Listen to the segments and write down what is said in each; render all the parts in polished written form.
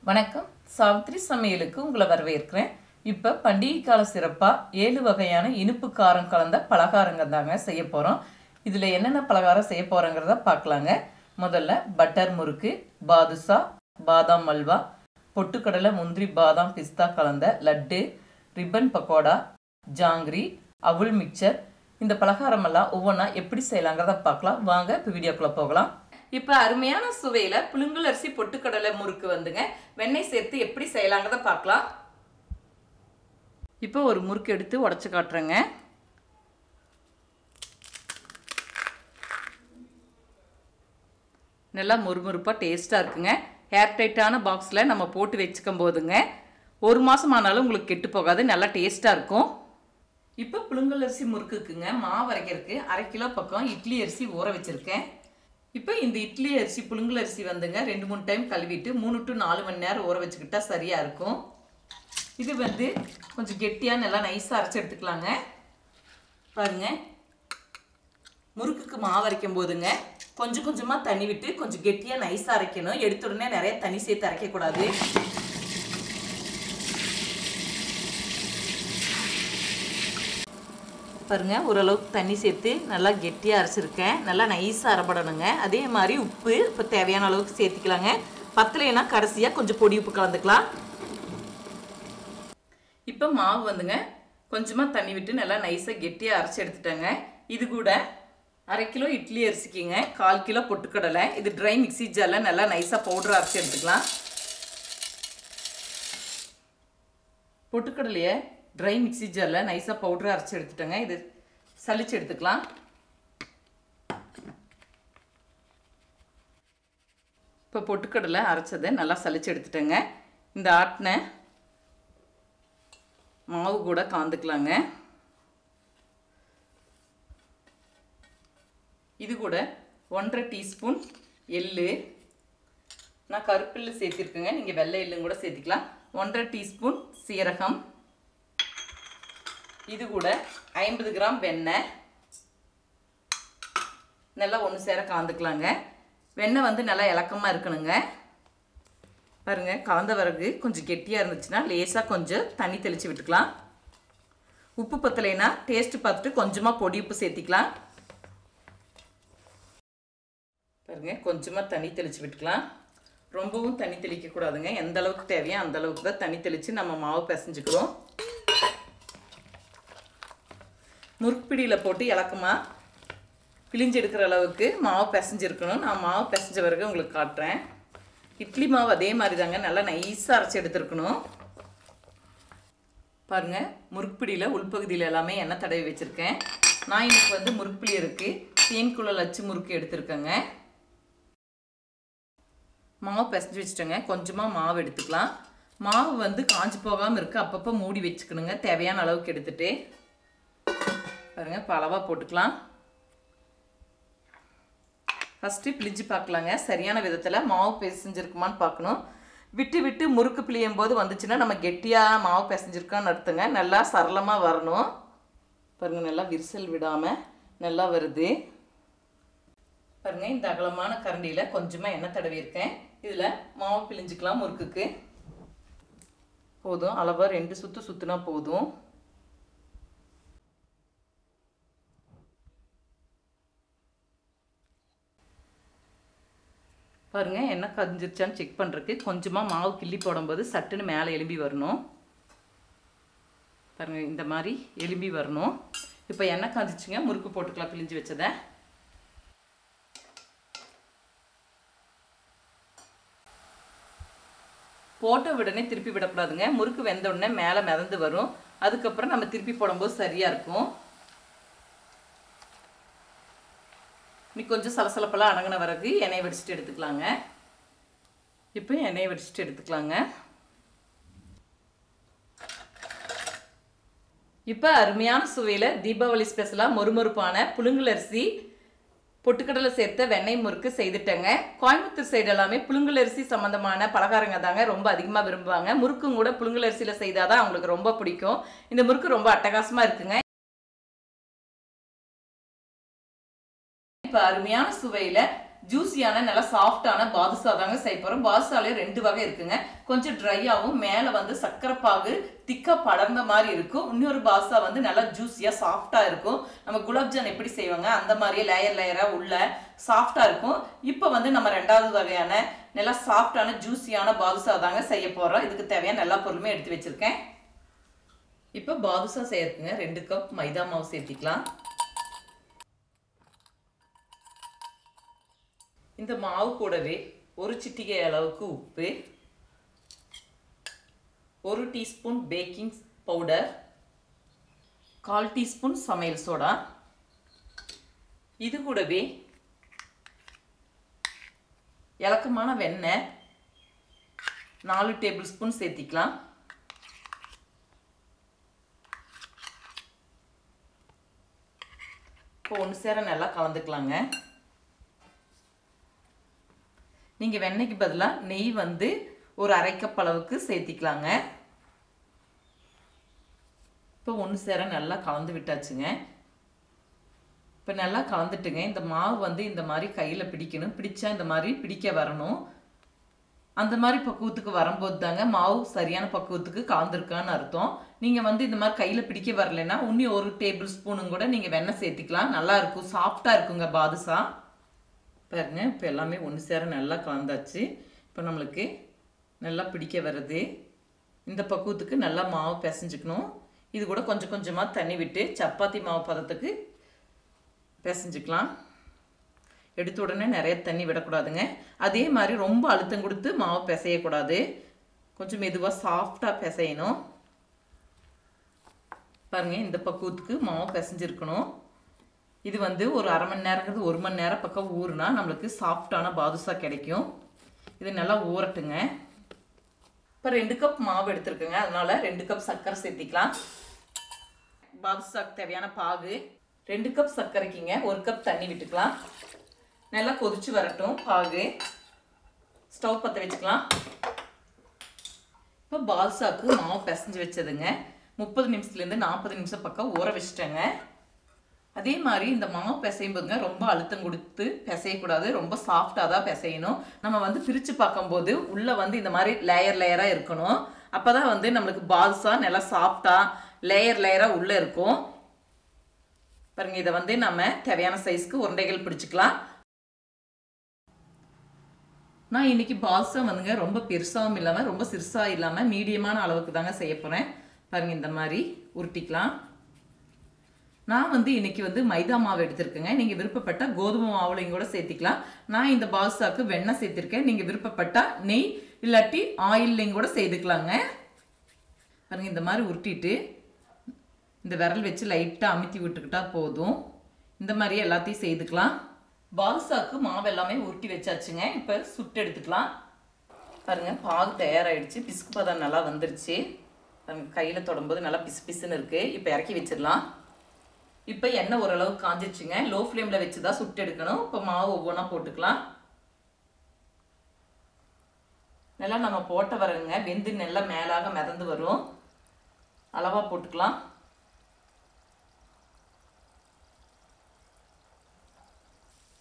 வணக்கம். சாவித்ரி சமையலுக்கு உங்களை வரவேற்கிறேன். இப்போ பண்டிகை கால சிறப்பாக 7 வகையான இனிப்பு காரம் கலந்த பலகாரங்க தாங்க செய்ய போகிறோம். இதில் என்னென்ன பலகாரம் செய்ய போகிறோங்கிறத பார்க்கலாங்க. முதல்ல பட்டர் முறுக்கு, பாதுஷா, பாதாம் அல்வா, பொட்டுக்கடலை, முந்திரி, பாதாம், பிஸ்தா கலந்த லட்டு, ரிப்பன் பக்கோடா, ஜாங்கிரி, அவுள் மிக்சர். இந்த பலகாரமெல்லாம் ஒவ்வொன்றா எப்படி செய்யலாங்கிறத பார்க்கலாம். வாங்க இப்போ வீடியோக்குள்ளே போகலாம். இப்போ அருமையான சுவையில் புழுங்கல் அரிசி பொட்டுக்கடலை முறுக்கு வந்துங்க வெண்ணெய் சேர்த்து எப்படி செய்யலாங்கிறத பார்க்கலாம். இப்போ ஒரு முறுக்கு எடுத்து உடச்சி காட்டுறேங்க. நல்லா முறுமுறுப்பாக டேஸ்ட்டாக இருக்குங்க. ஏர்டைட்டான பாக்ஸில் நம்ம போட்டு வச்சுக்கும் போதுங்க 1 மாதம் ஆனாலும் உங்களுக்கு கெட்டு போகாது, நல்லா டேஸ்ட்டாக இருக்கும். இப்போ புழுங்கல் அரிசி முறுக்குக்குங்க மாவு அரைக்கிறதுக்கு 1/2 கிலோ பக்கம் இட்லி அரிசி ஊற வச்சுருக்கேன். இப்போ இந்த இட்லி அரிசி புழுங்கல் அரிசி வந்துங்க 2-3 டைம் கழுவிட்டு 3 to 4 மணி நேரம் ஊற வச்சுக்கிட்டா சரியாக இருக்கும். இது வந்து கொஞ்சம் கெட்டியாக நல்லா நைஸாக அரைச்சி எடுத்துக்கலாங்க. பாருங்க, முறுக்குக்கு மாவு அரைக்கும் போதுங்க கொஞ்சம் கொஞ்சமாக தண்ணி விட்டு கொஞ்சம் கெட்டியாக நைஸாக அரைக்கணும். எடுத்த உடனே நிறைய தண்ணி சேர்த்து அரைக்கக்கூடாது. பாருங்க, ஓரளவுக்கு தண்ணி சேர்த்து நல்லா கெட்டியாக அரைச்சிருக்கேன். நல்லா நைஸாக அரைப்படணுங்க. அதே மாதிரி உப்பு இப்போ தேவையான அளவுக்கு சேர்த்துக்கலாங்க. பத்தலைன்னா கடைசியாக கொஞ்சம் பொடி உப்பு கலந்துக்கலாம். இப்போ மாவு வந்துங்க கொஞ்சமாக தண்ணி விட்டு நல்லா நைஸாக கெட்டியாக அரைச்சி எடுத்துட்டேங்க. இது கூட 1/2 கிலோ இட்லி அரிசிக்குங்க 1/4 கிலோ பொட்டுக்கடலை. இது ட்ரை மிக்ஸி ஜாரில் நல்லா நைஸாக பவுடர் அரைச்சி எடுத்துக்கலாம். பொட்டுக்கடலையை ட்ரை மிக்ஸி ஜாரில் நைஸாக பவுடர் அரைச்சி எடுத்துட்டேங்க. இது சலிச்சு எடுத்துக்கலாம். இப்போ பொட்டுக்கடலை அரைச்சதை நல்லா சலிச்சு எடுத்துட்டேங்க. இந்த ஆட்டின மாவு கூட காந்துக்கலாங்க. இது கூட 1/2 டீஸ்பூன் எள்ளு, நான் கருப்பெள்ளு சேர்த்திருக்கேங்க, நீங்கள் வெள்ளை எள்ளும் கூட சேர்த்திக்கலாம். 1/2 டீஸ்பூன் சீரகம், இது கூட 50 கிராம் வெண்ணெய் நல்லா ஒன்று சேர கலந்துக்கலாங்க. வெண்ணெய் வந்து நல்லா இலக்கமாக இருக்கணுங்க. பாருங்கள், கலந்த பிறகு கொஞ்சம் கெட்டியாக இருந்துச்சுன்னா லேசாக கொஞ்சம் தண்ணி தெளித்து விட்டுக்கலாம். உப்பு பத்தலைன்னா டேஸ்ட்டு பார்த்துட்டு கொஞ்சமாக பொடி உப்பு சேர்த்திக்கலாம். பாருங்கள், கொஞ்சமாக தண்ணி தெளித்து விட்டுக்கலாம். ரொம்பவும் தண்ணி தெளிக்கக்கூடாதுங்க. எந்த அளவுக்கு தேவையோ அந்த அளவுக்கு தான் தண்ணி தெளித்து நம்ம மாவு பிசைஞ்சுக்கிறோம். முறுக்குப்பிடியில் போட்டு இலக்கமாக பிழிஞ்சு எடுக்கிற அளவுக்கு மாவு பிசைஞ்சிருக்கணும். நான் மாவு பிசைஞ்ச பிறகு உங்களுக்கு காட்டுறேன். இட்லி மாவு அதே மாதிரி தாங்க நல்லா நைஸாக அரைச்சி எடுத்துருக்கணும். பாருங்கள், முறுக்குப்பிடியில் உள்பகுதியில் எல்லாமே எண்ணெய் தடவி வச்சுருக்கேன். நான் இன்னைக்கு வந்து முறுக்குப்பிடி இருக்குது தேன்குழல் அச்சு முறுக்கு எடுத்துருக்கேங்க. மாவு பிசைஞ்சு வச்சுட்டேங்க. கொஞ்சமாக மாவு எடுத்துக்கலாம். மாவு வந்து காஞ்சி போகாமல் இருக்குது, அப்பப்போ மூடி வச்சுக்கணுங்க. தேவையான அளவுக்கு எடுத்துகிட்டு பாருங்கள், இப்போ அளவாக போட்டுக்கலாம். ஃபஸ்ட்டு பிழிஞ்சு பார்க்கலாங்க. சரியான விதத்தில் மாவு பிசைஞ்சிருக்குமான்னு பார்க்கணும். விட்டு விட்டு முறுக்கு பிழியும் போது வந்துச்சுன்னா நம்ம கெட்டியாக மாவு பிசைஞ்சிருக்கோன்னு அர்த்தங்க. நல்லா சரளமாக வரணும். பாருங்கள், நல்லா விரிசல் விடாமல் நல்லா வருது. பாருங்கள், இந்த அகலமான கரண்டியில் கொஞ்சமாக எண்ணெய் தடவி இருக்கேன். இதில் மாவு பிழிஞ்சிக்கலாம். முறுக்குக்கு போதும், அளவாக 2 சுற்று சுற்றுனா போதும். பாருங்கள், எண்ணெய் கஞ்சிருச்சான்னு செக் பண்ணுறதுக்கு கொஞ்சமாக மாவு கிள்ளி போடும்போது சட்டுன்னு மேலே எலும்பி வரணும். பாருங்கள், இந்த மாதிரி எலும்பி வரணும். இப்போ எண்ணெய் காஞ்சிச்சுங்க, முறுக்கு போட்டுக்கலாம். பிழிஞ்சு வச்சதை போட்ட உடனே திருப்பி விடக்கூடாதுங்க. முறுக்கு வெந்த உடனே மேலே மிதந்து வரும். அதுக்கப்புறம் நம்ம திருப்பி போடும்போது சரியாக இருக்கும். இன்னைக்கு கொஞ்சம் சலசலப்பெல்லாம் அடங்கின பிறகு எண்ணெய் வடிச்சிட்டு எடுத்துக்கலாங்க. இப்போ எண்ணெய் வடிச்சிட்டு எடுத்துக்கலாங்க. இப்போ அருமையான சுவையில் தீபாவளி ஸ்பெஷலாக மொறுமொறுப்பான புழுங்கல் அரிசி பொட்டுக்கடலை சேர்த்த வெண்ணெய் முறுக்கு செய்துட்டேங்க. கோயம்புத்தூர் சைடு எல்லாமே புழுங்கல் அரிசி சம்மந்தமான பலகாரங்க தாங்க ரொம்ப அதிகமாக விரும்புவாங்க. முறுக்கும் கூட புழுங்கல் அரிசியில் செய்தால் தான் அவங்களுக்கு ரொம்ப பிடிக்கும். இந்த முறுக்கு ரொம்ப அட்டகாசமாக இருக்குங்க. இப்போ அருமையான சுவையில் ஜூஸியான நல்ல சாஃப்டான பாதுஷா தாங்க செய்ய போகிறோம். பாதுஷாலே 2 வகை இருக்குங்க. கொஞ்சம் ட்ரையாகவும் மேலே வந்து சர்க்கரை பாகு திக்காக படர்ந்த மாதிரி இருக்கும். இன்னொரு பாதுஷா வந்து நல்லா ஜூஸியாக சாஃப்டாக இருக்கும். நம்ம குலாப்ஜான் எப்படி செய்வாங்க அந்த மாதிரியே லேயர் லேயராக உள்ள சாஃப்டாக இருக்கும். இப்போ வந்து நம்ம 2வது வகையான நல்லா சாஃப்டான ஜூஸியான பாதுஷா தாங்க செய்ய போகிறோம். இதுக்கு தேவையான எல்லா பொருளுமே எடுத்து வச்சுருக்கேன். இப்போ பாதுஷா செய்யறதுங்க 2 கப் மைதா மாவு சேர்த்திக்கலாம். இந்த மாவு கூடவே 1 சிட்டிகை அளவுக்கு உப்பு, 1 டீஸ்பூன் பேக்கிங் பவுடர், 1/4 டீஸ்பூன் சமையல் சோடா, இது கூடவே இலக்கமான வெண்ணெய் 4 டேபிள் ஸ்பூன் சேர்த்திக்கலாம். இப்போ ஒன்று சேர நல்லா கலந்துக்கலாங்க. நீங்கள் வெண்ணெய்க்கு பதிலாக நெய் வந்து ஒரு 1/2 கப் அளவுக்கு சேர்த்திக்கலாங்க. இப்போ ஒன்று சேர நல்லா கலந்து விட்டாச்சுங்க. இப்போ நல்லா கலந்துட்டுங்க. இந்த மாவு வந்து இந்த மாதிரி கையில் பிடிக்கணும். பிடிச்சா இந்த மாதிரி பிடிக்க வரணும். அந்த மாதிரி பக்குவத்துக்கு வரும்போது தாங்க மாவு சரியான பக்குவத்துக்கு கலந்துருக்கான்னு அர்த்தம். நீங்கள் வந்து இந்த மாதிரி கையில் பிடிக்க வரலைன்னா இன்னும் 1 டேபிள் ஸ்பூனும் கூட நீங்கள் வெண்ணெய் சேர்த்திக்கலாம். நல்லா இருக்கும், சாஃப்டாக இருக்குங்க பாதுஷா. பாருங்க, இப்போ எல்லாமே ஒன்று சேர நல்லா கலந்தாச்சு. இப்போ நம்மளுக்கு நல்லா பிடிக்க வருது. இந்த பக்குவத்துக்கு நல்லா மாவு பிசைஞ்சுக்கணும். இது கூட கொஞ்சம் கொஞ்சமாக தண்ணி விட்டு சப்பாத்தி மாவு பதத்துக்கு பிசைஞ்சுக்கலாம். எடுத்த உடனே நிறைய தண்ணி விடக்கூடாதுங்க. அதே மாதிரி ரொம்ப அழுத்தம் கொடுத்து மாவு பிசையக்கூடாது. கொஞ்சம் மெதுவாக சாஃப்டாக பிசையணும். பாருங்கள், இந்த பக்குவத்துக்கு மாவு பிசைஞ்சிருக்கணும். இது வந்து ஒரு 1/2 மணி நேரங்கிறது 1 மணி நேரம் பக்கம் ஊறுனா நம்மளுக்கு சாஃப்டான பாதுஷா கிடைக்கும். இது நல்லா ஊறட்டுங்க. இப்போ 2 கப் மாவு எடுத்துருக்குங்க. அதனால 2 கப் சர்க்கரை சேர்த்திக்கலாம். பாதுஷாக்கு தேவையான பாகு 2 கப் சர்க்கரைக்குங்க 1 கப் தண்ணி விட்டுக்கலாம். நல்லா கொதிச்சு வரட்டும் பாகு. ஸ்டவ் பற்ற வச்சுக்கலாம். இப்போ பாதுஷாக்கு மாவு பிசைஞ்சு வச்சதுங்க 30 நிமிஷத்துலேருந்து 40 நிமிஷம் பக்கம் ஊற வச்சுட்டேங்க. அதே மாதிரி இந்த மாவு பிசையும் போதுங்க ரொம்ப அழுத்தம் கொடுத்து பிசையக்கூடாது. ரொம்ப சாஃப்டாக தான் பிசையணும். நம்ம வந்து பிரித்து பார்க்கும்போது உள்ளே வந்து இந்த மாதிரி லேயர் லேயராக இருக்கணும். அப்போ தான் வந்து நம்மளுக்கு பாதுஷா நல்லா சாஃப்டாக லேயர் லேயராக உள்ளே இருக்கும். பாருங்கள், இதை வந்து நம்ம தேவையான சைஸ்க்கு உருண்டைகள் பிடிச்சிக்கலாம். நான் இன்னைக்கு பாதுஷா வந்துங்க ரொம்ப பெருசாகவும் இல்லாமல் ரொம்ப சிறுசாக இல்லாமல் மீடியமான அளவுக்கு தாங்க செய்ய போகிறேன். பாருங்கள், இந்த மாதிரி உருட்டிக்கலாம். நான் வந்து இன்னைக்கு வந்து மைதா மாவு எடுத்திருக்கேங்க. நீங்கள் விருப்பப்பட்ட கோதுமை மாவுலையும் கூட சேர்த்திக்கலாம். நான் இந்த பாதுஷாக்கு வெண்ணெய் சேர்த்திருக்கேன். நீங்கள் விருப்பப்பட்டால் நெய் இல்லாட்டி ஆயில்லையும் கூட செய்துக்கலாங்க. பாருங்க, இந்த மாதிரி உருட்டிட்டு இந்த விரல் வச்சு லைட்டாக அமுத்தி விட்டுக்கிட்டா போதும். இந்த மாதிரியே எல்லாத்தையும் செய்துக்கலாம். பாதுஷாக்கு மாவு எல்லாமே உருட்டி வச்சாச்சுங்க. இப்போ சுட்டு எடுத்துக்கலாம். பாருங்கள், பாகு தயாராகிடுச்சு. பிசுக்கு பதம் நல்லா வந்துருச்சு. பாருங்கள், கையில் தொடும்போது நல்லா பிசு பிசுன்னு இருக்குது. இப்போ இறக்கி வச்சிடலாம். இப்போ எண்ணெய் ஓரளவு காஞ்சிச்சுங்க. லோ ஃப்ளேமில் வச்சு தான் சுட்டு எடுக்கணும். இப்போ மாவு ஒவ்வொன்றா போட்டுக்கலாம். நல்லா நம்ம போட்ட வரங்க வெந்து நல்லா மேலாக மிதந்து வரும். அளவாக போட்டுக்கலாம்.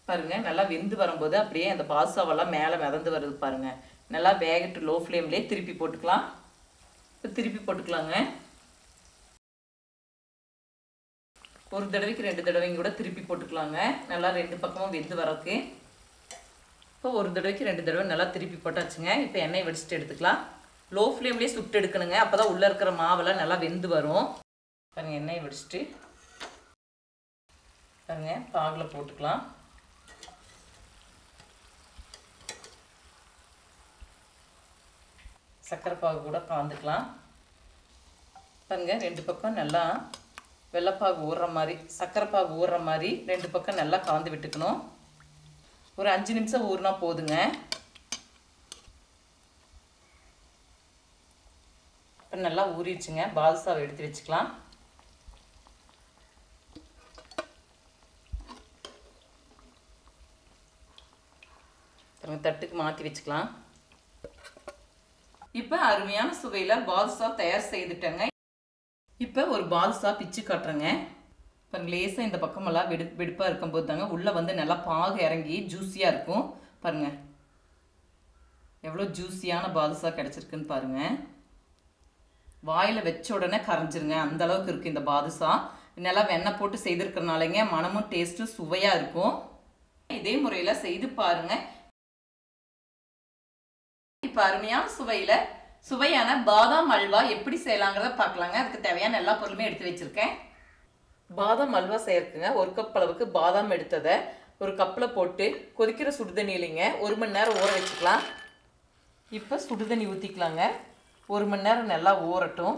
பாருங்க, நல்லா வெந்து வரும்போது அப்படியே அந்த பாதுஷாவெல்லாம் மேலே மிதந்து வருது. பாருங்க, நல்லா வேகட்டு லோ ஃப்ளேம்லேயே திருப்பி போட்டுக்கலாம். இப்போ திருப்பி போட்டுக்கலாங்க. ஒரு தடவைக்கு 2 தடவைங்க கூட திருப்பி போட்டுக்கலாங்க. நல்லா 2 பக்கமும் வெந்து வரக்கு. இப்போ ஒரு தடவைக்கு 2 தடவை நல்லா திருப்பி போட்டாச்சுங்க. இப்போ எண்ணெய் வடிச்சிட்டு எடுத்துக்கலாம். லோ ஃப்ளேம்லேயே சுட்டு எடுக்கணுங்க. அப்போ தான் உள்ளே இருக்கிற மாவெல்லாம் நல்லா வெந்து வரும். பாருங்கள், எண்ணெய் வடிச்சிட்டு பாருங்கள் பாகில் போட்டுக்கலாம். சர்க்கரை பாகு கூட கலந்துக்கலாம். பாருங்கள், 2 பக்கம் நல்லா வெள்ளைப்பாகு ஊறுற மாதிரி சர்க்கரை பாகு ஊறுற மாதிரி 2 பக்கம் நல்லா கலந்து விட்டுக்கணும். ஒரு 5 நிமிஷம் ஊறினா போதுங்க. இப்போ நல்லா ஊறிடுச்சுங்க. பாதுஷாவை எடுத்து வச்சுக்கலாம். தட்டுக்கு மாற்றி வச்சுக்கலாம். இப்போ அருமையான சுவையில் பாதுஷா தயார் செய்துட்டேங்க. இப்போ ஒரு பாதுஷா பிச்சு காட்டுறேங்க. பாருங்க லேசாக இந்த பக்கமெல்லாம் வெடுப்பாக இருக்கும்போது தாங்க உள்ளே வந்து நல்லா பாகு இறங்கி ஜூஸியாக இருக்கும். பாருங்கள் எவ்வளோ ஜூஸியான பாதுஷா கிடச்சிருக்குன்னு பாருங்கள். வாயில் வச்ச உடனே கரைஞ்சிருங்க, அந்த அளவுக்கு இருக்குது இந்த பாதுஷா. நல்லா வெண்ணெய் போட்டு செய்திருக்கிறனாலங்க மனமும் டேஸ்ட்டும் சுவையாக இருக்கும். இதே முறையில் செய்து பாருங்கள். இப்போ அருமையான சுவையான பாதாம் அல்வா எப்படி செய்யலாங்கிறத பார்க்கலாங்க. அதுக்கு தேவையான எல்லா பொருளுமே எடுத்து வச்சுருக்கேன். பாதாம் அல்வா செய்யறதுக்குங்க 1 கப் அளவுக்கு பாதாம் எடுத்ததை ஒரு கப்பில் போட்டு கொதிக்கிற சுடுதண்ணியிலைங்க 1 மணி நேரம் ஊற வச்சுக்கலாம். இப்போ சுடுதண்ணி ஊற்றிக்கலாங்க. 1 மணி நேரம் நல்லா ஊறட்டும்.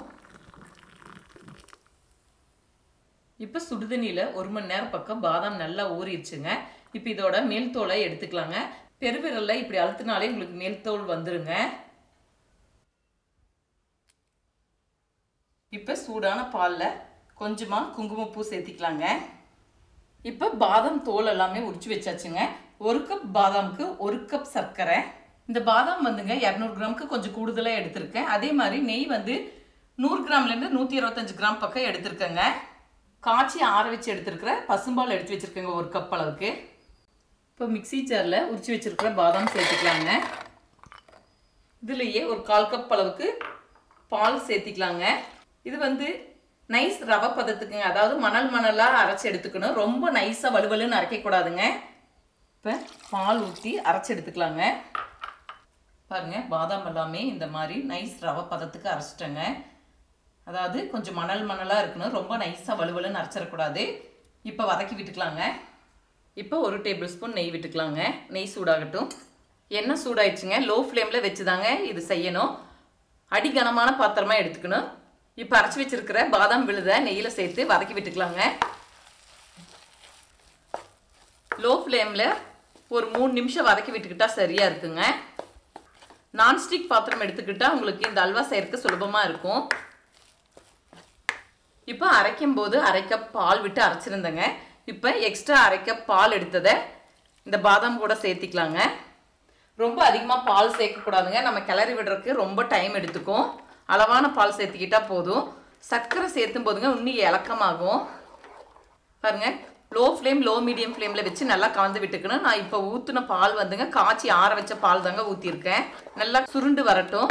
இப்போ சுடுதண்ணியில் 1 மணி நேரம் பக்கம் பாதாம் நல்லா ஊறிடுச்சுங்க. இப்போ இதோட மேல் தோலை எடுத்துக்கலாங்க. பெருவிரலில் இப்படி அழுத்தினாலே உங்களுக்கு மேல் தோல் வந்துருங்க. இப்போ சூடான பாலில் கொஞ்சமாக குங்குமப்பூ சேர்த்திக்கலாங்க. இப்போ பாதாம் தோல் எல்லாமே உரிச்சு வச்சாச்சுங்க. 1 கப் பாதாமுக்கு 1 கப் சர்க்கரை. இந்த பாதாம் வந்துங்க 200 கிராமுக்கு கொஞ்சம் கூடுதலாக எடுத்திருக்கேன். அதே மாதிரி நெய் வந்து 100 கிராம்லேருந்து 125 கிராம் பக்கம் எடுத்திருக்கேங்க. காய்ச்சி ஆற வச்சு எடுத்துருக்கிற பசும்பால் எடுத்து வச்சுருக்கேங்க 1 கப் அளவுக்கு. இப்போ மிக்சி ஜாரில் உரிச்சு வச்சுருக்கிற பாதாம் சேர்த்துக்கலாங்க. இதுலேயே ஒரு 1/4 கப் அளவுக்கு பால் சேர்த்திக்கலாங்க. இது வந்து நைஸ் ரவை பதத்துக்குங்க, அதாவது மணலாக அரைச்சி எடுத்துக்கணும். ரொம்ப நைஸாக வலுவலுன்னு அரைக்கக்கூடாதுங்க. இப்போ பால் ஊற்றி அரைச்சி எடுத்துக்கலாங்க. பாருங்கள் பாதாம் எல்லாமே இந்த மாதிரி நைஸ் ரவை பதத்துக்கு அரைச்சிட்டேங்க. அதாவது கொஞ்சம் மணலாக இருக்கணும், ரொம்ப நைஸாக வலுவலுன்னு அரைச்சிடக்கூடாது. இப்போ வதக்கி விட்டுக்கலாங்க. இப்போ 1 டேபிள் ஸ்பூன் நெய் விட்டுக்கலாங்க. நெய் சூடாகட்டும். எண்ணெய் சூடாயிடுச்சுங்க. லோ ஃப்ளேமில் வச்சு தாங்க இது செய்யணும். அடிகனமான பாத்திரமாக எடுத்துக்கணும். இப்போ அரைச்சி வச்சிருக்கிற பாதாம் விழுதை நெய்யில் சேர்த்து வதக்கி விட்டுக்கலாங்க. லோ ஃப்ளேமில் ஒரு 3 நிமிஷம் வதக்கி விட்டுக்கிட்டா சரியாக இருக்குங்க. நான்ஸ்டிக் பாத்திரம் எடுத்துக்கிட்டால் உங்களுக்கு இந்த அல்வா செய்யறதுக்கு சுலபமாக இருக்கும். இப்போ அரைக்கும் போது 1/2 கப் பால் விட்டு அரைச்சிருந்தேங்க. இப்போ எக்ஸ்ட்ரா 1/2 கப் பால் எடுத்ததை இந்த பாதாம் கூட சேர்த்திக்கலாங்க. ரொம்ப அதிகமாக பால் சேர்க்கக்கூடாதுங்க, நம்ம கிளறி விடுறதுக்கு ரொம்ப டைம் எடுத்துக்கும். அளவான பால் சேர்த்துக்கிட்டா போதும். சர்க்கரை சேர்த்தும் போதுங்க இன்னும் இலக்கமாகும். பாருங்க லோ ஃப்ளேம் லோ மீடியம் ஃப்ளேமில் வச்சு நல்லா கலந்து விட்டுக்கணும். நான் இப்போ ஊற்றின பால் வந்துங்க காய்ச்சி ஆற வச்ச பால் தாங்க ஊற்றிருக்கேன். நல்லா சுருண்டு வரட்டும்.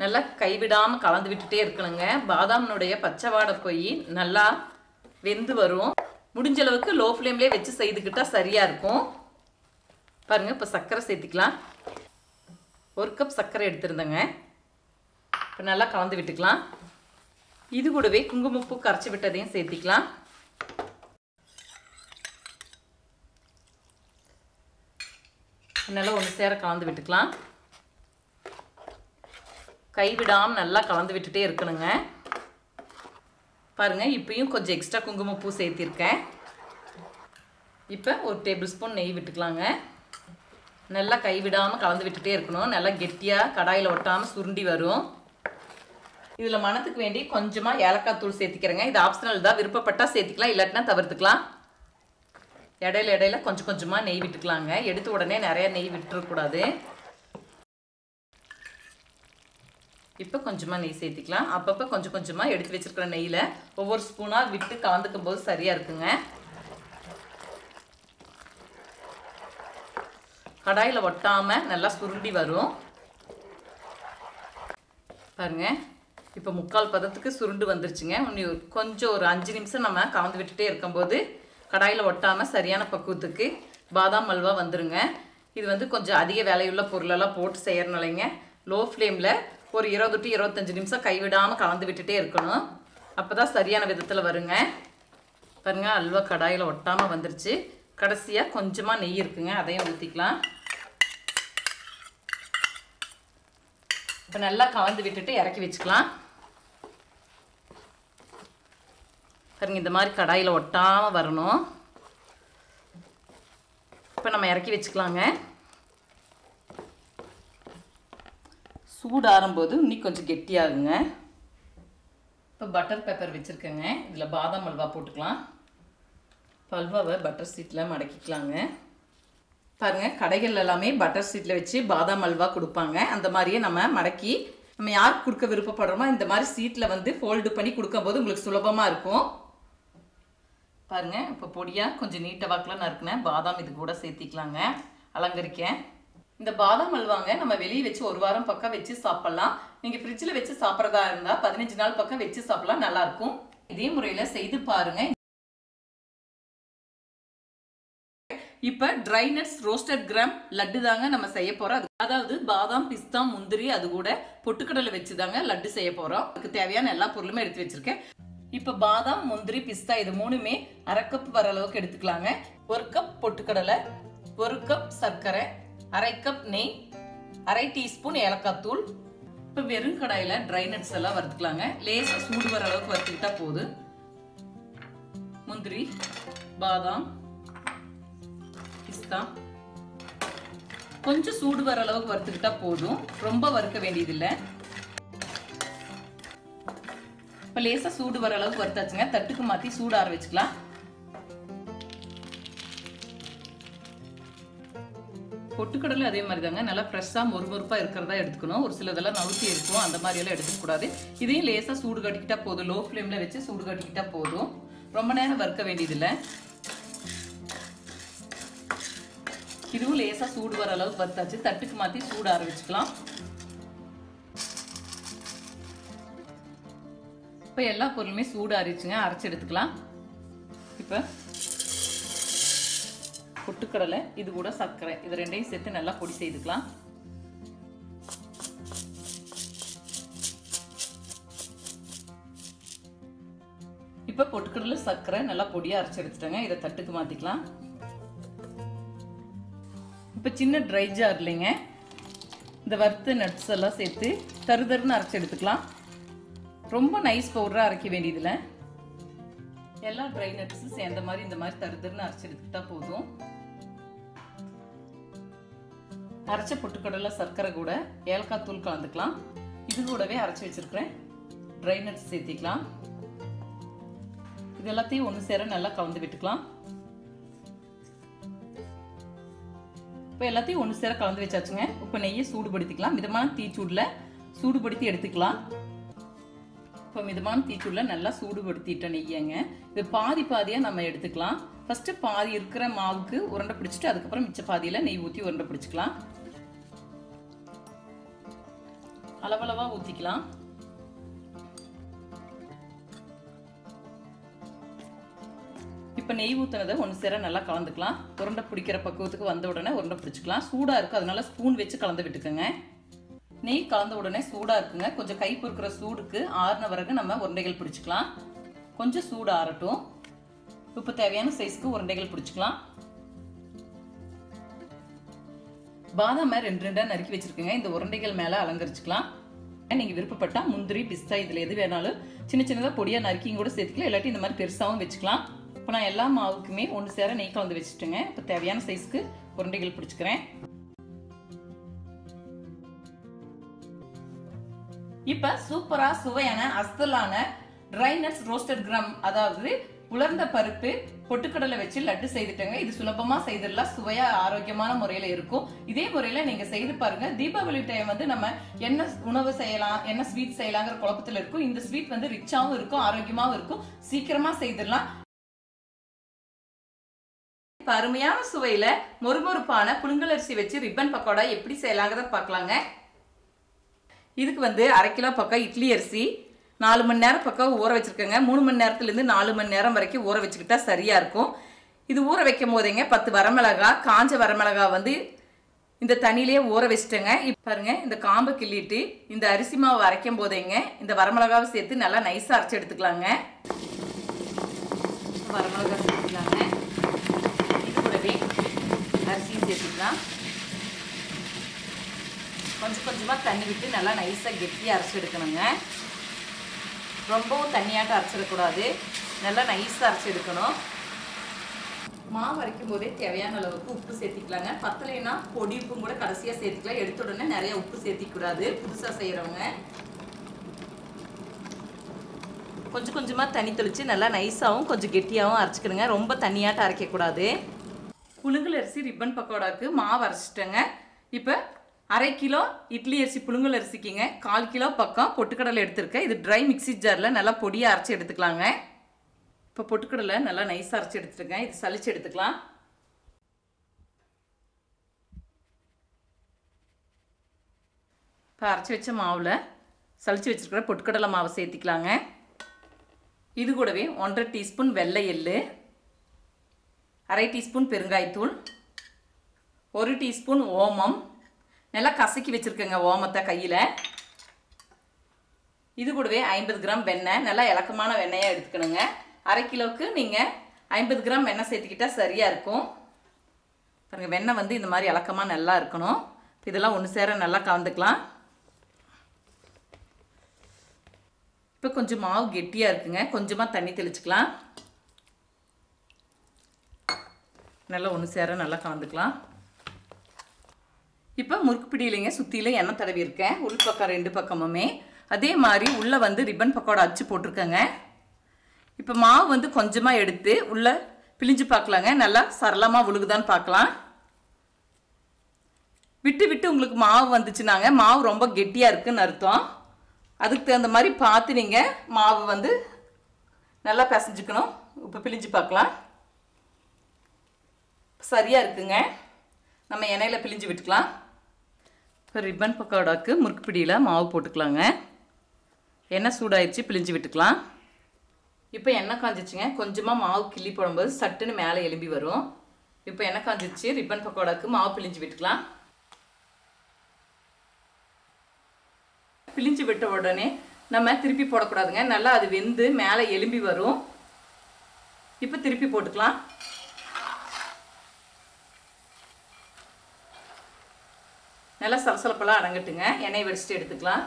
நல்லா கைவிடாமல் கலந்து விட்டுட்டே இருக்கணுங்க. பாதாமினுடைய பச்சை வாடை போய் நல்லா வெந்து வரும். முடிஞ்ச அளவுக்கு லோ ஃப்ளேம்லேயே வச்சு செய்துக்கிட்டால் சரியாக இருக்கும். பாருங்கள் இப்போ சர்க்கரை சேர்த்துக்கலாம். 1 கப் சர்க்கரை எடுத்துருந்தேங்க. இப்போ நல்லா கலந்து விட்டுக்கலாம். இது கூடவே குங்குமப்பூ கரைச்சி விட்டதையும் சேர்த்திக்கலாம். நல்லா ஒன்று சேர கலந்து விட்டுக்கலாம். கைவிடாமல் நல்லா கலந்து விட்டுட்டே இருக்கணுங்க. பாருங்கள் இப்பயும் கொஞ்சம் எக்ஸ்ட்ரா குங்குமப்பூ சேர்த்திருக்கேன். இப்போ 1 டேபிள் ஸ்பூன் நெய் விட்டுக்கலாங்க. நல்லா கைவிடாமல் கலந்து விட்டுட்டே இருக்கணும். நல்லா கெட்டியாக கடாயில் ஒட்டாமல் சுருண்டி வரும். இதில் மணத்துக்கு வேண்டி கொஞ்சமாக ஏலக்காய் தூள் சேர்த்திக்கிறேங்க. இது ஆப்ஷனல் தான், விருப்பப்பட்டால் சேர்த்திக்கலாம், இல்லாட்டினா தவிர்த்துக்கலாம். இடையில கொஞ்சம் கொஞ்சமாக நெய் விட்டுக்கலாங்க. எடுத்த உடனே நிறைய நெய் விட்டுறக்கூடாது. இப்போ கொஞ்சமாக நெய் சேர்த்திக்கலாம். அப்பப்போ கொஞ்சம் கொஞ்சமாக எடுத்து வச்சுருக்கிற நெய்யில் ஒவ்வொரு ஸ்பூனாக விட்டு கலந்துக்கும் போது சரியாக இருக்குங்க. கடாயில் ஒட்டாமல் நல்லா சுருண்டி வரும். பாருங்கள் இப்போ 3/4 பதத்துக்கு சுருண்டு வந்துருச்சுங்க. இன்னும் கொஞ்சம் ஒரு 5 நிமிஷம் நம்ம கலந்து விட்டுட்டே இருக்கும்போது கடாயில் ஒட்டாமல் சரியான பக்குவத்துக்கு பாதாம் அல்வா வந்துருங்க. இது வந்து கொஞ்சம் அதிக விலையுள்ள பொருளெல்லாம் போட்டு செய்யறனாலைங்க லோ ஃப்ளேமில் ஒரு 20 to 25 நிமிஷம் கைவிடாமல் கலந்து விட்டுட்டே இருக்கணும். அப்போ தான் சரியான விதத்தில் வருங்க. பாருங்கள் அல்வா கடாயில் ஒட்டாமல் வந்துருச்சு. கடைசியாக கொஞ்சமாக நெய் இருக்குங்க, அதையும் ஊற்றிக்கலாம். இப்போ நல்லா கலந்து விட்டுட்டு இறக்கி வச்சுக்கலாம். பாருங்கள் இந்த மாதிரி கடாயில் ஒட்டாமல் வரணும். இப்போ நம்ம இறக்கி வச்சுக்கலாங்க. சூடாறும்போது இன்னும் கொஞ்சம் கெட்டியாகுங்க. இப்போ பட்டர் பேப்பர் வச்சுருக்கேங்க. இதில் பாதாம் அல்வா போட்டுக்கலாம். இப்போ அல்வாவை பட்டர் சீட்டில் மடக்கிக்கலாங்க. பாருங்கள் கடைகள் எல்லாமே பட்டர் சீட்டில் வச்சு பாதாம் அல்வா கொடுப்பாங்க. அந்த மாதிரியே நம்ம மடக்கி நம்ம யாருக்கு கொடுக்க விருப்பப்படுறோமோ இந்த மாதிரி சீட்டில் வந்து ஃபோல்டு பண்ணி கொடுக்கும்போது உங்களுக்கு சுலபமாக இருக்கும். பாருங்க, இப்போ பொடியாக கொஞ்சம் நீட்ட வாக்கில் நறுக்குனேன் பாதாம் இது கூட சேர்த்திக்கலாங்க. அலங்கரிக்க இந்த பாதாம் அல்வாங்க நம்ம வெளியே வச்சு ஒரு வாரம் பக்கம் வச்சு சாப்பிடலாம். நீங்கள் ஃப்ரிட்ஜில் வச்சு சாப்பிட்றதா இருந்தால் 15 நாள் பக்கம் வச்சு சாப்பிடலாம், நல்லாயிருக்கும். இதே முறையில் செய்து பாருங்க. இப்போ dry nuts roasted gram laddu தாங்க நம்ம செய்ய போகிறோம். அதாவது பாதாம், பிஸ்தா, முந்திரி அது கூட பொட்டுக்கடலை வச்சு தாங்க லட்டு செய்ய போகிறோம். அதுக்கு தேவையான எல்லா பொருளுமே எடுத்து வச்சிருக்கேன். இப்போ பாதாம், முந்திரி, பிஸ்தா இது மூணுமே 1/2 கப் வர அளவுக்கு எடுத்துக்கலாங்க. 1 கப் பொட்டுக்கடலை, 1 கப் சர்க்கரை, 1/2 கப் நெய், 1/2 டீஸ்பூன் ஏலக்காய் தூள். இப்போ வெறும் கடாயில ட்ரை நட்ஸ் எல்லாம் வறுத்துக்கலாங்க. லேசா சூடு வர அளவுக்கு வறுத்துக்கிட்டா போதும். முந்திரி, பாதாம், பிஸ்தா கொஞ்சம் சூடு வர அளவுக்கு வறுத்துக்கிட்டா போதும், ரொம்ப வறுக்க வேண்டியதில்லை. இப்போ லேசா சூடு வர அளவுக்கு வறுத்தாச்சுங்க. தட்டுக்கு மாற்றி சூடு ஆற வச்சுக்கலாம். பொட்டுக்கடலை அதே மாதிரி தாங்க, நல்லா ஃப்ரெஷ்ஷாக மொறுமொறுப்பாக இருக்கிறதா எடுத்துக்கணும். ஒரு சிலதெல்லாம் நவுத்தி இருக்கும், அந்த மாதிரியெல்லாம் எடுத்துக்கூடாது. இதையும் லேசாக சூடு கட்டிக்கிட்டா போதும். லோ ஃப்ளேமில் வச்சு சூடு கட்டிக்கிட்டா போதும், ரொம்ப நேரம் வறுக்க வேண்டியதில்லை. இதுவும் லேசாக சூடு வர அளவுக்கு வறுத்தாச்சு. தட்டுக்கு மாற்றி சூடு ஆற வச்சுக்கலாம். இப்போ எல்லா பொருளுமே சூடு ஆறிச்சுங்க, அரைச்சி எடுத்துக்கலாம். இப்போ பொட்டுக்கடலை இது கூட சர்க்கரை இது ரெண்டையும் சேர்த்து நல்லா பொடி செய்துக்கலாம். இப்போ பொட்டுக்கடலை சர்க்கரை நல்லா பொடியாக அரைச்சி எடுத்துட்டேங்க. இதை தட்டுக்கு மாற்றிக்கலாம். இப்போ சின்ன ட்ரை ஜார் இல்லைங்க, இந்த வறுத்த நட்ஸ் எல்லாம் சேர்த்து தருதருன்னு அரைச்சி எடுத்துக்கலாம். ரொம்ப நைஸ் பவுடராக அரைக்க வேண்டியதில்லை. எல்லா ட்ரை நட்ஸும் சேர்ந்த மாதிரி இந்த மாதிரி தருதருன்னு அரைச்சி எடுத்துக்கிட்டா போதும். அரைச்ச பொட்டுக்கடலை சர்க்கரை கூட ஏலக்காய் தூள் கலந்துக்கலாம். இது கூடவே அரைச்சி வச்சிருக்கிறேன் ட்ரை நட்ஸ் சேர்த்திக்கலாம். இது எல்லாத்தையும் ஒன்று சேர நல்லா கலந்து விட்டுக்கலாம். இப்போ எல்லாத்தையும் ஒன்று சேர கலந்து வச்சாச்சுங்க. இப்போ நெய்யை சூடுபடுத்திக்கலாம். மிதமான தீச்சூடில் சூடுபடுத்தி எடுத்துக்கலாம். இப்போ மிதமான தீச்சூடில் நல்லா சூடுபடுத்திட்ட நெய்யங்க. இது பாதி பாதியாக நம்ம எடுத்துக்கலாம். ஃபர்ஸ்ட் பாதி இருக்கிற மாவுக்கு உருண்டை பிடிச்சிட்டு அதுக்கப்புறம் மிச்ச பாதியில் நெய் ஊற்றி உருண்டை பிடிச்சிக்கலாம். அளவளவாக ஊற்றிக்கலாம். இப்போ நெய் ஊற்றினதை ஒன்று சேர நல்லா கலந்துக்கலாம். உருண்டை பிடிக்கிற பக்குவத்துக்கு வந்த உடனே உருண்டை பிடிச்சிக்கலாம். சூடாக இருக்குது, அதனால ஸ்பூன் வச்சு கலந்து விட்டுக்கோங்க. நெய் கலந்த உடனே சூடாக இருக்குங்க. கொஞ்சம் கை பொறுக்கிற சூடுக்கு ஆறின வரைக்கும் நம்ம உருண்டைகள் பிடிச்சிக்கலாம். கொஞ்சம் சூடு ஆறட்டும். இப்போ தேவையான சைஸ்க்கு உருண்டைகள் பிடிச்சிக்கலாம். பாதாம் 2 நறுக்கி வச்சிருக்கேங்க. இந்த உருண்டைகள் மேலே அலங்கரிச்சுக்கலாம். நீங்கள் விருப்பப்பட்டா முந்திரி, பிஸ்தா இதில் எது வேணாலும் சின்ன சின்னதாக பொடியாக நறுக்கியும் கூட சேர்த்துக்கலாம். இல்லாட்டி இந்த மாதிரி பெருசாகவும் வச்சுக்கலாம். இப்போ நான் எல்லா மாவுக்குமே ஒன்று சேர நெய் கலந்து வச்சுட்டுங்க. இப்போ தேவையான சைஸ்க்கு உருண்டைகள் பிடிச்சிக்கிறேன். இப்போ சூப்பரா சுவையான அசலான ட்ரை நட்ஸ் ரோஸ்டட் கிராம், அதாவது உலர்ந்த பருப்பு பொட்டுக்கடலை வச்சு லட்டு செய்துட்டேங்க. இது சுலபமா செய்திடலாம், சுவையா ஆரோக்கியமான முறையில இருக்கும். இதே முறையில நீங்க செய்து பாருங்க. தீபாவளி டைம் நம்ம என்ன உணவு செய்யலாம், என்ன ஸ்வீட் செய்யலாங்கிற குழப்பத்துல இருக்கும். இந்த ஸ்வீட் ரிச்சாவும் இருக்கும், ஆரோக்கியமாவும் இருக்கும். சீக்கிரமா செய்திடலாம். அருமையான சுவையில மொறுமொறுப்பான புழுங்கலரிசி வச்சு ரிப்பன் பக்கோடா எப்படி செய்யலாங்கிறத பார்க்கலாங்க. இதுக்கு 1/2 கிலோ பக்கம் இட்லி அரிசி 4 மணி நேரம் பக்கம் ஊற வச்சிருக்கேங்க. 3 மணி நேரத்துலேருந்து 4 மணி நேரம் வரைக்கும் ஊற வச்சுக்கிட்டா சரியா இருக்கும். இது ஊற வைக்கும் போதேங்க 10 வரமிளகா, காஞ்ச வரமிளகா இந்த தண்ணியிலேயே ஊற வச்சுட்டேங்க. இப்போ பாருங்க, இந்த காம்பை கிள்ளிட்டு இந்த அரிசி மாவு அரைக்கும் போதேங்க இந்த வரமிளகாவை சேர்த்து நல்லா நைஸாக அரைச்சி எடுத்துக்கலாங்க. வரமிளகா சேர்த்துக்கலாங்க. இது கூடவே அரிசியும் சேர்த்துக்கலாம். கொஞ்சம் கொஞ்சமாக தண்ணி விட்டு நல்லா நைஸாக கெட்டியாக அரைச்சி எடுக்கணுங்க. ரொம்பவும் தண்ணியாட்டம் அரைச்சிடக்கூடாது, நல்லா நைஸாக அரைச்சி எடுக்கணும். மாவு அரைக்கும் போதே தேவையான அளவுக்கு உப்பு சேர்த்திக்கலாங்க. பத்தலைன்னா பொடி உப்பும் கூட கடைசியாக சேர்த்துக்கலாம். எடுத்த உடனே நிறைய உப்பு சேர்த்திக்கூடாது. புதுசாக செய்கிறவங்க கொஞ்சம் கொஞ்சமாக தண்ணி தெளித்து நல்லா நைஸாகவும் கொஞ்சம் கெட்டியாகவும் அரைச்சிக்கணுங்க. ரொம்ப தண்ணியாட்டம் அரைக்கக்கூடாது. புழுங்கல் அரிசி ரிப்பன் பக்கோடாவுக்கு மாவு அரைச்சிட்டேங்க. இப்போ 1/2 கிலோ இட்லி அரிசி புழுங்கல் அரிசிக்குங்க 1/4 கிலோ பக்கம் பொட்டுக்கடலை எடுத்துருக்கேன். இது ட்ரை மிக்சி ஜாரில் நல்லா பொடியாக அரைச்சி எடுத்துக்கலாங்க. இப்போ பொட்டுக்கடலை நல்லா நைஸாக அரைச்சி எடுத்துருக்கேன். இது சலிச்சு எடுத்துக்கலாம். இப்போ அரைச்சி வச்ச மாவில் சலிச்சு வச்சுருக்கிற பொட்டுக்கடலை மாவை சேர்த்திக்கலாங்க. இது கூடவே 1.5 டீஸ்பூன் வெள்ளை எள்ளு, 1/2 டீஸ்பூன் பெருங்காயத்தூள், 1 டீஸ்பூன் ஓமம், நல்லா கசக்கி வச்சுருக்கேங்க ஓமத்தை கையில். இது கூடவே 50 கிராம் வெண்ணெய், நல்லா இலக்கமான வெண்ணெயாக எடுத்துக்கணுங்க. 1/2 கிலோவுக்கு நீங்கள் 50 கிராம் வெண்ணெய் சேர்த்துக்கிட்டால் சரியாக இருக்கும். பாருங்கள், வெண்ணெய் வந்து இந்த மாதிரி இலக்கமாக நல்லா இருக்கணும். இதெல்லாம் ஒன்று சேர நல்லா கலந்துக்கலாம். இப்போ கொஞ்சம் மாவு கெட்டியாக இருக்குங்க, கொஞ்சமாக தண்ணி தெளிச்சுக்கலாம். நல்லா ஒன்று சேர நல்லா கலந்துக்கலாம். இப்போ முறுக்கு பிடியிலைங்க சுற்றியில் எண்ணெய் தடவி இருக்கேன், உள் பக்கம் 2 பக்கமுமே. அதே மாதிரி உள்ளே வந்து ரிப்பன் பக்கோடா அச்சு போட்டிருக்கேங்க. இப்போ மாவு வந்து கொஞ்சமாக எடுத்து உள்ளே பிழிஞ்சு பார்க்கலாங்க, நல்லா சரளமாக விழுகுதான்னு பார்க்கலாம். விட்டு விட்டு உங்களுக்கு மாவு வந்துச்சுனாங்க மாவு ரொம்ப கெட்டியாக இருக்குன்னு அர்த்தம். அதுக்கு தகுந்த மாதிரி பார்த்து நீங்கள் மாவு வந்து நல்லா பிசைஞ்சுக்கணும். இப்போ பிழிஞ்சு பார்க்கலாம். சரியாக இருக்குங்க, நம்ம எண்ணெயில் பிழிஞ்சு விட்டுக்கலாம். இப்போ ரிப்பன் பக்கோடாவுக்கு முறுக்கு பிடியில் மாவு போட்டுக்கலாங்க. எண்ணெய் சூடாயிடுச்சு, பிழிஞ்சு விட்டுக்கலாம். இப்போ எண்ணெய் காஞ்சிச்சுங்க, கொஞ்சமாக மாவு கிள்ளி போடும்போது சட்டுன்னு மேலே எலும்பி வரும். இப்போ எண்ணெய் காஞ்சிச்சு, ரிப்பன் பக்கோடாவுக்கு மாவு பிழிஞ்சு விட்டுக்கலாம். பிழிஞ்சு விட்ட உடனே நம்ம திருப்பி போடக்கூடாதுங்க, நல்லா அது வெந்து மேலே எலும்பி வரும். இப்போ திருப்பி போட்டுக்கலாம். நல்லா சலசலப்பெல்லாம் அடங்கட்டுங்க, எண்ணெய் வடிச்சிட்டு எடுத்துக்கலாம்.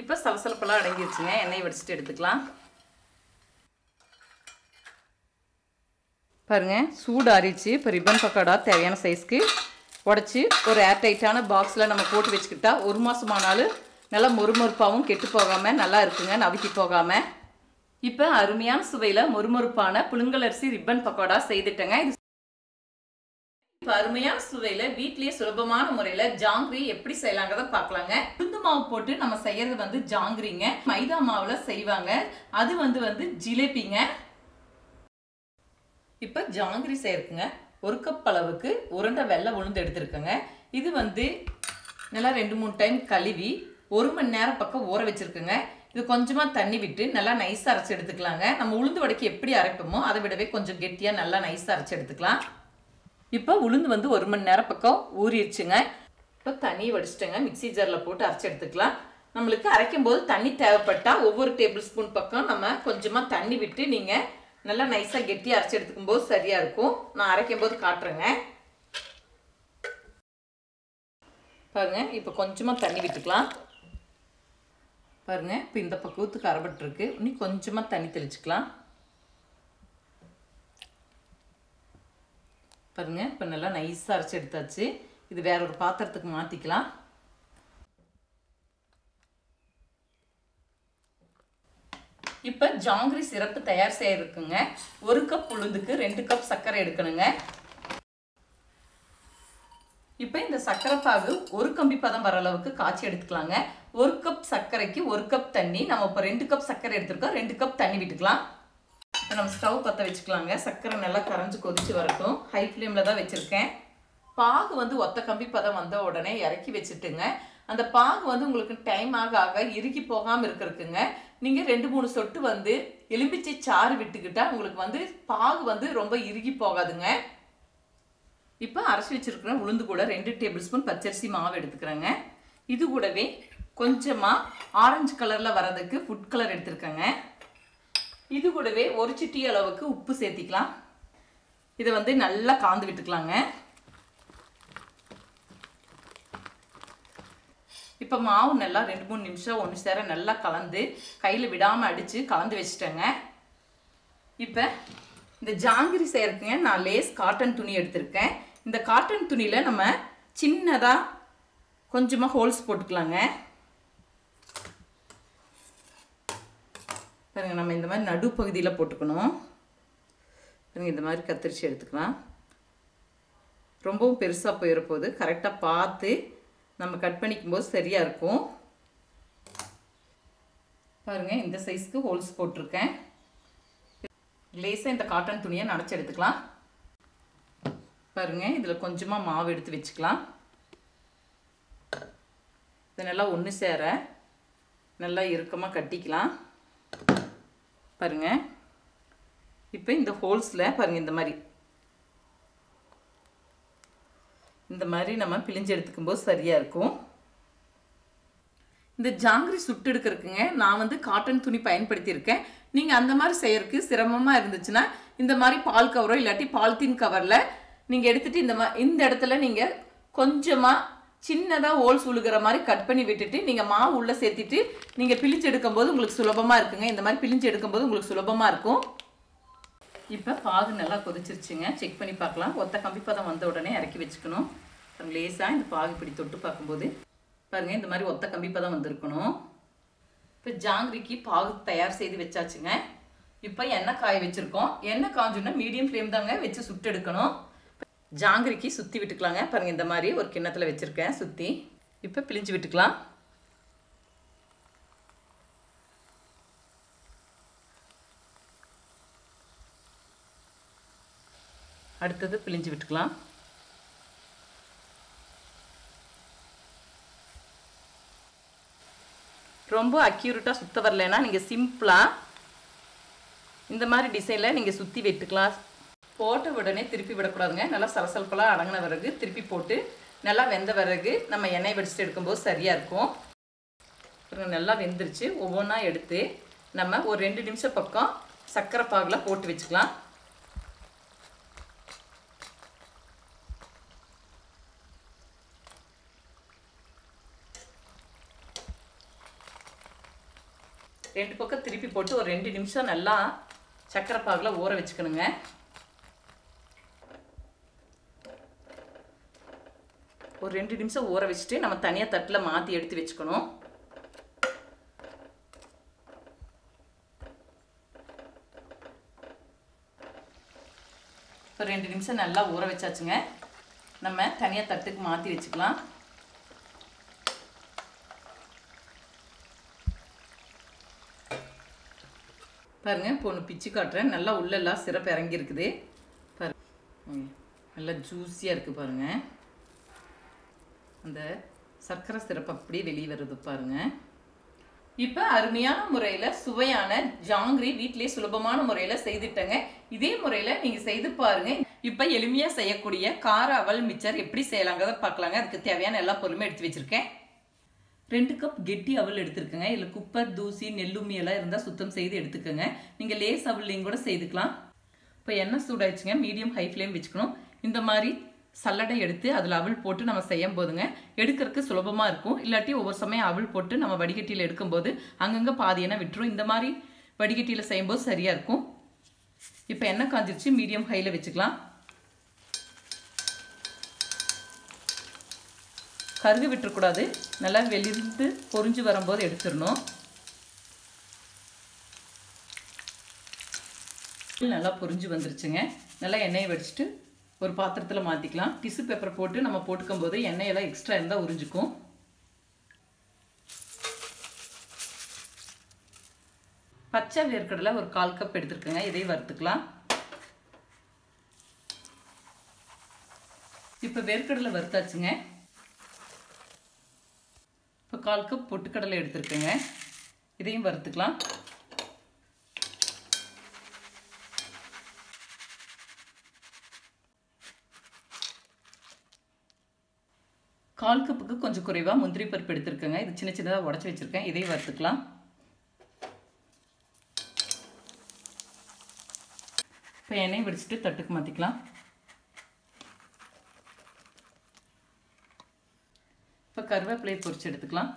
இப்போ சலசலப்பெல்லாம் அடங்கிடுச்சுங்க, எண்ணெய் வடிச்சிட்டு எடுத்துக்கலாம். பாருங்கள், சூடு ஆறிச்சு. இப்போ ரிப்பன் பக்கோடா தேவையான சைஸ்க்கு உடச்சி ஒரு ஏர்டைட்டான பாக்ஸில் நம்ம போட்டு வச்சுக்கிட்டா 1 மாதம் ஆனாலும் நல்லா மொறுமொறுப்பாகவும் கெட்டு போகாமல் நல்லா இருக்குங்க, நவுக்கி போகாமல். இப்போ அருமையான சுவையில் மொறுமொறுப்பான புழுங்கலரிசி ரிப்பன் பக்கோடா செய்துட்டேங்க. இது இப்போ அருமையான சுவையில் வீட்லேயே சுலபமான முறையில் ஜாங்கிரி எப்படி செய்யலாங்கிறத பார்க்கலாங்க. உளுந்து மாவு போட்டு நம்ம செய்யறது வந்து ஜாங்கிரிங்க. மைதா மாவில் செய்வாங்க, அது வந்து ஜிலேபிங்க. இப்போ ஜாங்கிரி செய்யறதுங்க 1 கப் அளவுக்கு உருண்டை வெள்ளை உளுந்து எடுத்துருக்கேங்க. இது வந்து நல்லா 2-3 டைம் கழுவி 1 மணி நேரம் பக்கம் ஊற வச்சுருக்குங்க. இது கொஞ்சமாக தண்ணி விட்டு நல்லா நைஸாக அரைச்சி எடுத்துக்கலாங்க. நம்ம உளுந்து வடைக்கு எப்படி அரைப்போமோ அதை விடவே கொஞ்சம் கெட்டியாக நல்லா நைஸாக அரைச்சி எடுத்துக்கலாம். இப்போ உளுந்து வந்து 1 மணி நேரம் பக்கம் ஊறிடுச்சுங்க. இப்போ தண்ணி வடிச்சிட்டேங்க, மிக்சி ஜாரில் போட்டு அரைச்சி எடுத்துக்கலாம். நம்மளுக்கு அரைக்கும் போது தண்ணி தேவைப்பட்டால் ஒவ்வொரு டேபிள் ஸ்பூன் பக்கம் நம்ம கொஞ்சமாக தண்ணி விட்டு நீங்கள் நல்லா நைஸாக கெட்டியாக அரைச்சி எடுத்துக்கும் போது சரியாக இருக்கும். நான் அரைக்கும் போது காட்டுறேங்க. பாருங்கள், இப்போ கொஞ்சமாக தண்ணி விட்டுக்கலாம். பாருங்கள், இப்போ இந்த பக்குவத்துக்கு அரைபட்டுருக்கு. இன்னும் கொஞ்சமாக தண்ணி தெளிச்சுக்கலாம். பாருங்கள், இப்போ நல்லா நைஸாக அரைச்சி எடுத்தாச்சு. இது வேற ஒரு பாத்திரத்துக்கு மாற்றிக்கலாம். இப்போ ஜாங்கிரி சிரப்பு தயார் செய்யறதுக்குங்க 1 கப் உளுந்துக்கு 2 கப் சர்க்கரை எடுக்கணுங்க. இப்போ இந்த சர்க்கரை பாகு 1 கம்பி பதம் வர அளவுக்கு காய்ச்சி எடுத்துக்கலாங்க. 1 கப் சர்க்கரைக்கு 1 கப் தண்ணி. நம்ம இப்போ 2 கப் சர்க்கரை எடுத்துருக்கோம், 2 கப் தண்ணி விட்டுக்கலாம். இப்போ நம்ம ஸ்டவ் பற்ற வச்சுக்கலாங்க. சர்க்கரை நல்லா கரைஞ்சி கொதிச்சு வரட்டும். ஹை ஃப்ளேமில் தான் வச்சுருக்கேன். பாகு வந்து ஒத்த கம்பி பதம் வந்த உடனே இறக்கி வச்சுட்டுங்க. அந்த பாகு வந்து உங்களுக்கு டைம் ஆக ஆக இறுகி போகாமல் இருக்கிறதுக்குங்க நீங்கள் 2-3 சொட்டு வந்து எலும்பிச்சை சாறு விட்டுக்கிட்டால் உங்களுக்கு வந்து பாகு வந்து ரொம்ப இறுகி போகாதுங்க. இப்போ அரைச்சி வச்சுருக்கிறேன் உளுந்து கூட 2 டேபிள் ஸ்பூன் பச்சரிசி மாவு எடுத்துக்கிறேங்க. இது கூடவே கொஞ்சமாக ஆரஞ்சு கலரில் வரதுக்கு ஃபுட் கலர் எடுத்துருக்கேங்க. இது கூடவே 1 சிட்டி அளவுக்கு உப்பு சேர்த்திக்கலாம். இதை வந்து நல்லா காந்து விட்டுக்கலாங்க. இப்போ மாவு நல்லா 2-3 நிமிஷம் ஒன்று சேர நல்லா கலந்து கையில் விடாமல் அடித்து கலந்து வச்சுட்டேங்க. இப்போ இந்த ஜாங்கிரி செய்யறதுக்குங்க நான் லேஸ் காட்டன் துணி எடுத்திருக்கேன். இந்த காட்டன் துணியில் நம்ம சின்னதாக கொஞ்சமாக ஹோல்ஸ் போட்டுக்கலாங்க. பாருங்கள், நம்ம இந்த மாதிரி நடுப்பகுதியில் போட்டுக்கணும். பாருங்கள், இந்த மாதிரி கத்திரிச்சு எடுத்துக்கலாம். ரொம்பவும் பெருசாக போயிட போது கரெக்டாக பார்த்து நம்ம கட் பண்ணிக்கும்போது சரியாக இருக்கும். பாருங்கள், இந்த சைஸ்க்கு ஹோல்ஸ் போட்டிருக்கேன். லேசாக இந்த காட்டன் துணியை நனைச்சி எடுத்துக்கலாம். பாருங்கள், இதில் கொஞ்சமாக மாவு எடுத்து வச்சுக்கலாம். இதை நல்லா ஒன்று சேர நல்லா இறுக்கமாக கட்டிக்கலாம். பாருங்கள், இப்போ இந்த ஹோல்ஸில் பாருங்கள் இந்த மாதிரி நம்ம பிழிஞ்சு எடுத்துக்கும்போது சரியாக இருக்கும். இந்த ஜாங்கிரி சுட்டு எடுக்கிறதுக்குங்க நான் காட்டன் துணி பயன்படுத்தியிருக்கேன். நீங்கள் அந்த மாதிரி செய்யறதுக்கு சிரமமாக இருந்துச்சுன்னா இந்த மாதிரி பால் கவரோ இல்லாட்டி பாலித்தீன் கவரில் நீங்கள் எடுத்துகிட்டு இந்த இடத்துல நீங்கள் கொஞ்சமாக சின்னதாக ஹோல்ஸ் உழுகிற மாதிரி கட் பண்ணி விட்டுட்டு நீங்கள் மாவு உள்ளே சேர்த்துட்டு நீங்கள் பிழிஞ்சு எடுக்கும்போது உங்களுக்கு சுலபமாக இருக்குங்க. இந்த மாதிரி பிழிஞ்சு எடுக்கும்போது உங்களுக்கு சுலபமாக இருக்கும். இப்போ பாகு நல்லா கொதிச்சிருச்சுங்க. செக் பண்ணி பார்க்கலாம். ஒத்த கம்பி பதம் வந்த உடனே இறக்கி வச்சுக்கணும். லேசாக இந்த பாகு இப்படி தொட்டு பார்க்கும்போது பாருங்கள், இந்த மாதிரி ஒத்த கம்பி பதம் வந்திருக்கணும். இப்போ ஜாங்கிரிக்கு பாகு தயார் செய்து வச்சாச்சுங்க. இப்போ எண்ணெய் காய வச்சுருக்கோம். எண்ணெய் காஞ்சோன்னா மீடியம் ஃப்ளேம் தாங்க வச்சு சுட்டு எடுக்கணும். ஜாங்கிரிக்கு சுற்றி விட்டுக்கலாங்க. பாருங்கள், இந்த மாதிரி ஒரு கிண்ணத்தில் வச்சுருக்கேன் சுற்றி. இப்போ பிழிஞ்சு விட்டுக்கலாம். அடுத்தது பிழிஞ்சு விட்டுக்கலாம். ரொம்ப அக்யூரேட்டாக சுத்த வரலைன்னா நீங்கள் சிம்பிளாக இந்த மாதிரி டிசைனில் நீங்கள் சுற்றி விட்டுக்கலாம். போட்ட உடனே திருப்பி விடக்கூடாதுங்க. நல்லா சலசலப்பெல்லாம் அடங்கின பிறகு திருப்பி போட்டு நல்லா வெந்த பிறகு நம்ம எண்ணெய் வடிச்சுட்டு எடுக்கும்போது சரியாக இருக்கும். நல்லா வெந்துருச்சு. ஒவ்வொன்றா எடுத்து நம்ம ஒரு 2 நிமிஷம் பக்கம் சர்க்கரை பாகில் போட்டு வச்சுக்கலாம். ரெண்டு பக்கம் திருப்பி போட்டு ஒரு 2 நிமிஷம் நல்லா சர்க்கரை பாகில் ஊற வச்சுக்கணுங்க. ஒரு 2 நிமிஷம் ஊற வச்சுட்டு நம்ம தனியாக தட்டில் மாற்றி எடுத்து வச்சுக்கணும். இப்போ 2 நிமிஷம் நல்லா ஊற வச்சாச்சுங்க. நம்ம தனியாக தட்டுக்கு மாற்றி வச்சுக்கலாம். பாருங்க, இப்போ ஒன்று பிச்சு காட்டுறேன். நல்லா உள்ளெல்லாம் சிரப்பு இறங்கி இருக்குது. பாருங்க, நல்லா ஜூஸியாக இருக்குது. பாருங்கள், அந்த சர்க்கரை சிரப்பு அப்படியே வெளியே வருது. பாருங்கள், இப்போ அருமையான முறையில் சுவையான ஜாங்கிரி வீட்டிலே சுலபமான முறையில் செய்துட்டேங்க. இதே முறையில் நீங்கள் செய்து பாருங்கள். இப்போ எளிமையாக செய்யக்கூடிய கார அவல் மிச்சர் எப்படி செய்யலாங்கிறத பார்க்கலாங்க. அதுக்கு தேவையான எல்லா பொருளுமே எடுத்து வச்சுருக்கேன். 2 கப் கெட்டி அவல் எடுத்துருக்கேங்க. இதில் குப்பை, தூசி, நெல்லுமி எல்லாம் இருந்தால் சுத்தம் செய்து எடுத்துக்கோங்க. நீங்கள் லேஸ் அவல்லையும் கூட செய்துக்கலாம். இப்போ எண்ணெய் சூடாயிடுச்சுங்க. மீடியம் ஹை ஃப்ளேம் வச்சுக்கணும். இந்த மாதிரி சல்லடை எடுத்து அதில் அவல் போட்டு நம்ம செய்யும் போதுங்க எடுக்கிறதுக்கு சுலபமாக இருக்கும். இல்லாட்டி ஒவ்வொரு சமயம் அவல் போட்டு நம்ம வடிகட்டியில் எடுக்கும்போது அங்கங்கே பாதி எண்ணெய் விட்டுரும். இந்த மாதிரி வடிகட்டியில் செய்யும்போது சரியாக இருக்கும். இப்போ எண்ணெய் காஞ்சிருச்சு. மீடியம் ஹையில் வச்சுக்கலாம். கருகு விட்டுறக்கூடாது. நல்லா வெளியிருந்து பொரிஞ்சு வரும்போது எடுத்துடணும். நல்லா பொரிஞ்சு வந்துருச்சுங்க. நல்லா எண்ணெயை வடிச்சிட்டு ஒரு பாத்திரத்தில் மாற்றிக்கலாம். டிஷ்யூ பேப்பர் போட்டு நம்ம போட்டுக்கும் போது எண்ணெயெல்லாம் எக்ஸ்ட்ரா இருந்தால் உறிஞ்சிக்கும். பச்சை வேர்க்கடலை ஒரு 1/4 கப் எடுத்துருக்கேங்க. இதையும் வறுத்துக்கலாம். இப்போ வேர்க்கடலை வறுத்தாச்சுங்க. இப்போ 1/4 கப் பொட்டுக்கடலை எடுத்துருக்கேங்க. இதையும் வறுத்துக்கலாம். கால் கப்புக்கு கொஞ்சம் குறைவாக முந்திரி பருப்பு எடுத்துருக்கேங்க. இது சின்ன சின்னதாக உடச்சி வச்சுருக்கேன். இதையும் வறுத்துக்கலாம். இப்போ எண்ணெய் வடிச்சிட்டு தட்டுக்கு மாற்றிக்கலாம். இப்போ கருவேப்பிலையை பொரிச்சு எடுத்துக்கலாம்.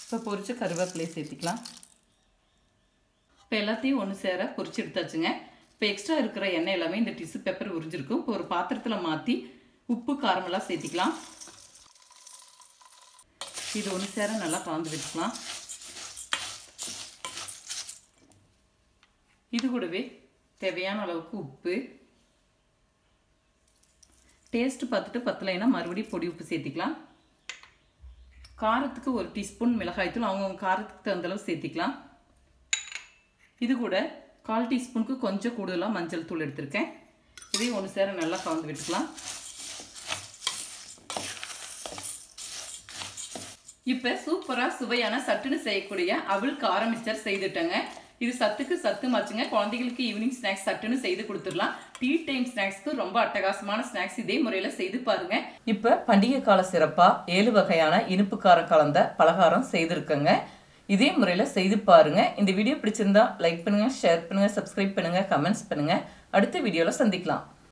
இப்போ பொரிச்சு கருவேப்பிலையை சேர்த்திக்கலாம். இப்போ எல்லாத்தையும் ஒன்று சேர பொரிச்சு எடுத்தாச்சுங்க. இப்போ எக்ஸ்ட்ரா இருக்கிற எண்ணெய் எல்லாமே இந்த டிஷ்யூ பேப்பர் உறிஞ்சிருக்கும். இப்போ ஒரு பாத்திரத்தில் மாற்றி உப்பு காரமெல்லாம் சேர்த்திக்கலாம். இது ஒன்று சேர நல்லா கலந்து வச்சுக்கலாம். இது கூடவே தேவையான அளவுக்கு உப்பு, டேஸ்ட் பார்த்துட்டு பத்தலைன்னா மறுபடியும் பொடி உப்பு சேர்த்திக்கலாம். காரத்துக்கு 1 டீஸ்பூன் மிளகாய்த்தூள் அவங்கவுங்க காரத்துக்கு தகுந்த அளவு சேர்த்திக்கலாம். இது கூட 1/4 டீஸ்பூனுக்கு கொஞ்சம் கூடுதலாக மஞ்சள் தூள் எடுத்திருக்கேன். இதையும் ஒன்று சேர நல்லா கலந்து விட்டுக்கலாம். இப்போ சூப்பராக சுவையான சட்டுன்னு செய்யக்கூடிய அவல் கார மிக்சர் செய்துட்டேங்க. இது சத்துக்கு சத்து மாச்சுங்க. குழந்தைகளுக்கு ஈவினிங் ஸ்நாக்ஸ் சட்டுன்னு செய்து கொடுத்துடலாம். டீ டைம் ஸ்நாக்ஸ்க்கு ரொம்ப அட்டகாசமான ஸ்நாக்ஸ் இதே முறையில் செய்து பாருங்க. இப்போ பண்டிகை கால சிறப்பாக 7 வகையான இனிப்பு காரம் கலந்த பலகாரம் செய்திருக்கேங்க. இதே முறையில் செய்து பாருங்க. இந்த வீடியோ பிடிச்சிருந்தா லைக் பண்ணுங்க, ஷேர் பண்ணுங்க, சப்ஸ்கிரைப் பண்ணுங்க, கமெண்ட்ஸ் பண்ணுங்க. அடுத்த வீடியோவில் சந்திக்கலாம்.